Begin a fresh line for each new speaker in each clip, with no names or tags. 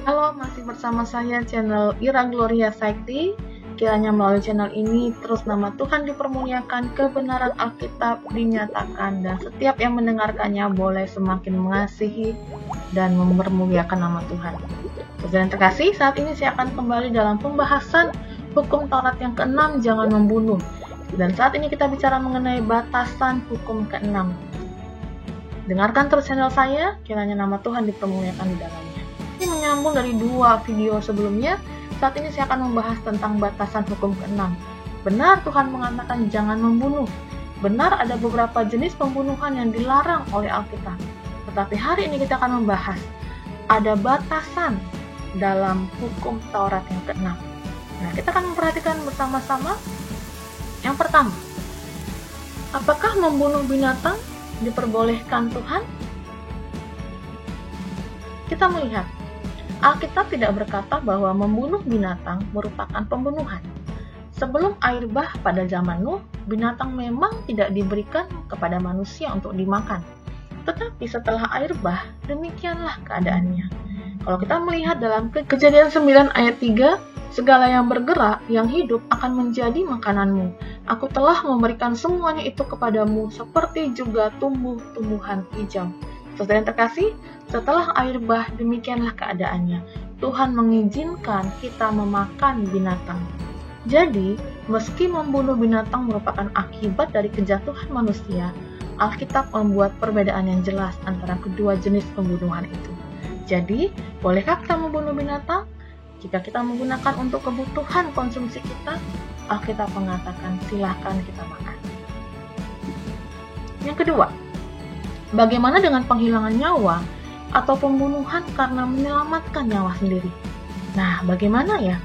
Halo, masih bersama saya channel Ira Gloria Sakti. Kiranya melalui channel ini terus nama Tuhan dipermuliakan, kebenaran Alkitab dinyatakan, dan setiap yang mendengarkannya boleh semakin mengasihi dan mempermuliakan nama Tuhan. Saudara yang terkasih, saat ini saya akan kembali dalam pembahasan hukum Taurat yang ke-6, jangan membunuh. Dan saat ini kita bicara mengenai batasan hukum ke-6. Dengarkan terus channel saya, kiranya nama Tuhan dipermuliakan di dalamnya. Ini menyambung dari dua video sebelumnya. Saat ini saya akan membahas tentang batasan hukum ke-6. Benar Tuhan mengatakan jangan membunuh. Benar ada beberapa jenis pembunuhan yang dilarang oleh Alkitab. Tetapi hari ini kita akan membahas ada batasan dalam hukum Taurat yang ke-6. Nah, kita akan memperhatikan bersama-sama. Yang pertama, apakah membunuh binatang diperbolehkan Tuhan? Kita melihat Alkitab tidak berkata bahwa membunuh binatang merupakan pembunuhan. Sebelum air bah pada zaman Nuh, binatang memang tidak diberikan kepada manusia untuk dimakan. Tetapi setelah air bah, demikianlah keadaannya. Kalau kita melihat dalam Kejadian 9 ayat 3, segala yang bergerak, yang hidup akan menjadi makananmu. Aku telah memberikan semuanya itu kepadamu, seperti juga tumbuh-tumbuhan hijau. Saudara yang terkasih, setelah air bah demikianlah keadaannya. Tuhan mengizinkan kita memakan binatang. Jadi, meski membunuh binatang merupakan akibat dari kejatuhan manusia, Alkitab membuat perbedaan yang jelas antara kedua jenis pembunuhan itu. Jadi, bolehkah kita membunuh binatang? Jika kita menggunakan untuk kebutuhan konsumsi kita, Alkitab mengatakan silahkan kita makan. Yang kedua, bagaimana dengan penghilangan nyawa atau pembunuhan karena menyelamatkan nyawa sendiri? Nah, bagaimana ya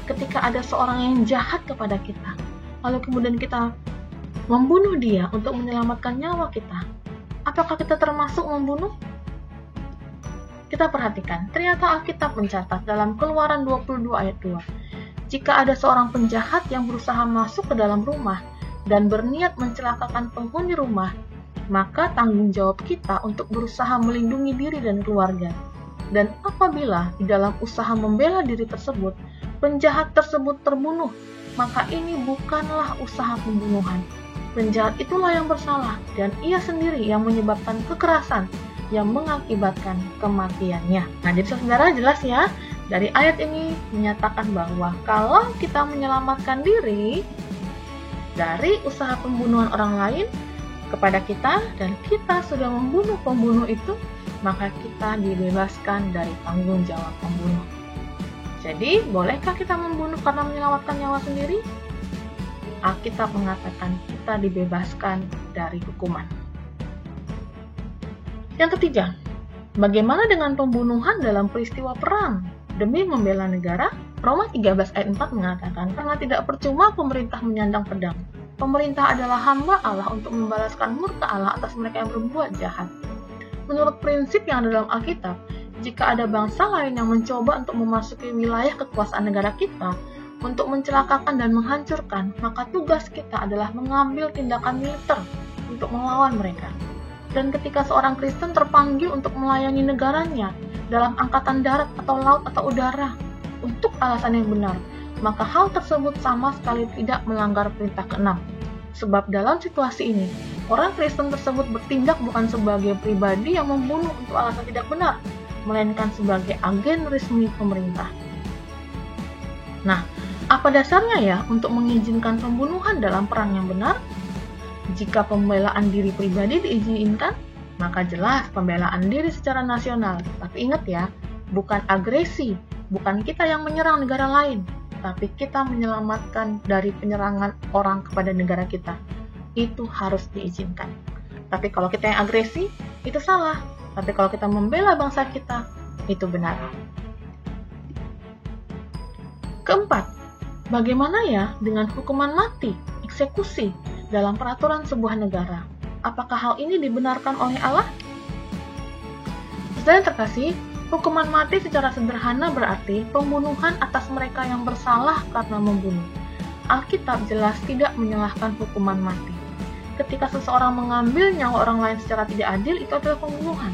ketika ada seorang yang jahat kepada kita, lalu kemudian kita membunuh dia untuk menyelamatkan nyawa kita? Apakah kita termasuk membunuh? Kita perhatikan, ternyata Alkitab mencatat dalam Keluaran 22 ayat 2, jika ada seorang penjahat yang berusaha masuk ke dalam rumah dan berniat mencelakakan penghuni rumah, maka tanggung jawab kita untuk berusaha melindungi diri dan keluarga. Dan apabila di dalam usaha membela diri tersebut, penjahat tersebut terbunuh, maka ini bukanlah usaha pembunuhan. Penjahat itulah yang bersalah, dan ia sendiri yang menyebabkan kekerasan yang mengakibatkan kematiannya. Nah, jadi saudara jelas ya, dari ayat ini menyatakan bahwa kalau kita menyelamatkan diri dari usaha pembunuhan orang lain kepada kita, dan kita sudah membunuh pembunuh itu, maka kita dibebaskan dari tanggung jawab pembunuh. Jadi, bolehkah kita membunuh karena menyelamatkan nyawa sendiri? Alkitab mengatakan kita dibebaskan dari hukuman. Yang ketiga, bagaimana dengan pembunuhan dalam peristiwa perang demi membela negara? Roma 13 ayat 4 mengatakan, karena tidak percuma pemerintah menyandang pedang. Pemerintah adalah hamba Allah untuk membalaskan murka Allah atas mereka yang berbuat jahat. Menurut prinsip yang ada dalam Alkitab, jika ada bangsa lain yang mencoba untuk memasuki wilayah kekuasaan negara kita, untuk mencelakakan dan menghancurkan, maka tugas kita adalah mengambil tindakan militer untuk melawan mereka. Dan ketika seorang Kristen terpanggil untuk melayani negaranya dalam angkatan darat atau laut atau udara untuk alasan yang benar, maka hal tersebut sama sekali tidak melanggar perintah ke-6. Sebab dalam situasi ini, orang Kristen tersebut bertindak bukan sebagai pribadi yang membunuh untuk alasan tidak benar, melainkan sebagai agen resmi pemerintah. Nah, apa dasarnya ya untuk mengizinkan pembunuhan dalam perang yang benar? Jika pembelaan diri pribadi diizinkan, maka jelas pembelaan diri secara nasional. Tapi ingat ya, bukan agresi, bukan kita yang menyerang negara lain, tapi kita menyelamatkan dari penyerangan orang kepada negara kita. Itu harus diizinkan. Tapi kalau kita yang agresi, itu salah. Tapi kalau kita membela bangsa kita, itu benar. Keempat, bagaimana ya dengan hukuman mati, eksekusi dalam peraturan sebuah negara? Apakah hal ini dibenarkan oleh Allah? Saudara yang terkasih, hukuman mati secara sederhana berarti pembunuhan atas mereka yang bersalah karena membunuh. Alkitab jelas tidak menyalahkan hukuman mati. Ketika seseorang mengambil nyawa orang lain secara tidak adil, itu adalah pembunuhan.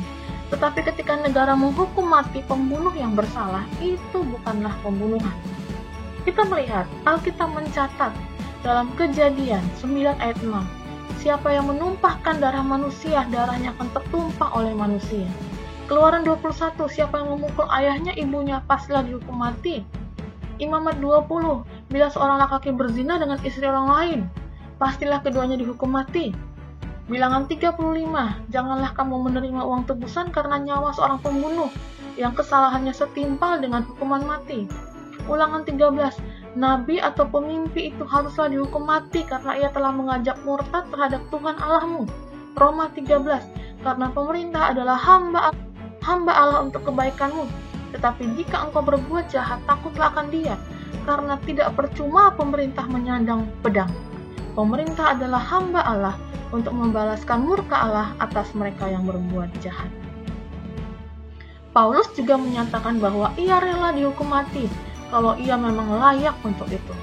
Tetapi ketika negara menghukum mati pembunuh yang bersalah, itu bukanlah pembunuhan. Kita melihat Alkitab mencatat dalam Kejadian 9 ayat 6, siapa yang menumpahkan darah manusia, darahnya akan tertumpah oleh manusia. Keluaran 21, siapa yang memukul ayahnya, ibunya, pastilah dihukum mati. Imamat 20, bila seorang laki-laki berzina dengan istri orang lain, pastilah keduanya dihukum mati. Bilangan 35, janganlah kamu menerima uang tebusan karena nyawa seorang pembunuh yang kesalahannya setimpal dengan hukuman mati. Ulangan 13, nabi atau pemimpi itu haruslah dihukum mati karena ia telah mengajak murtad terhadap Tuhan Allahmu. Roma 13, karena pemerintah adalah hamba Allah untuk kebaikanmu. Tetapi jika engkau berbuat jahat, takutlah akan dia, karena tidak percuma pemerintah menyandang pedang. Pemerintah adalah hamba Allah untuk membalaskan murka Allah atas mereka yang berbuat jahat. Paulus juga menyatakan bahwa ia rela dihukum mati kalau ia memang layak untuk itu.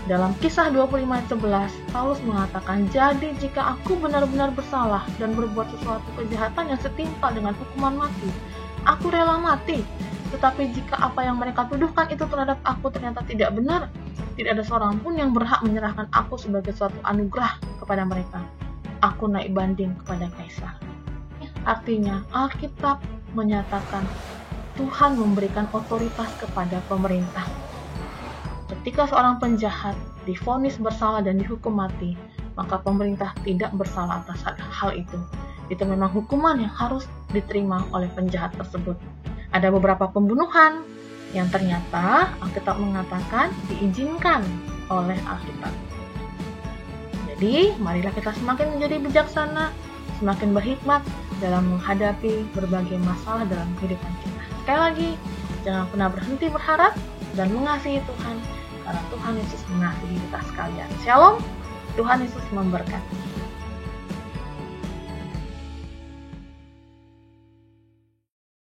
Dalam Kisah 25 ayat 11, Paulus mengatakan, jadi jika aku benar-benar bersalah dan berbuat sesuatu kejahatan yang setimpal dengan hukuman mati, aku rela mati. Tetapi jika apa yang mereka tuduhkan itu terhadap aku ternyata tidak benar, tidak ada seorang pun yang berhak menyerahkan aku sebagai suatu anugerah kepada mereka. Aku naik banding kepada Kaisar. Artinya, Alkitab menyatakan Tuhan memberikan otoritas kepada pemerintah. Ketika seorang penjahat divonis bersalah dan dihukum mati, maka pemerintah tidak bersalah atas hal itu. Itu memang hukuman yang harus diterima oleh penjahat tersebut. Ada beberapa pembunuhan yang ternyata Alkitab mengatakan diizinkan oleh Alkitab. Jadi, marilah kita semakin menjadi bijaksana, semakin berhikmat dalam menghadapi berbagai masalah dalam kehidupan kita. Sekali lagi, jangan pernah berhenti berharap dan mengasihi Tuhan, karena Tuhan Yesus mengasihi kita sekalian. Shalom, Tuhan Yesus memberkati.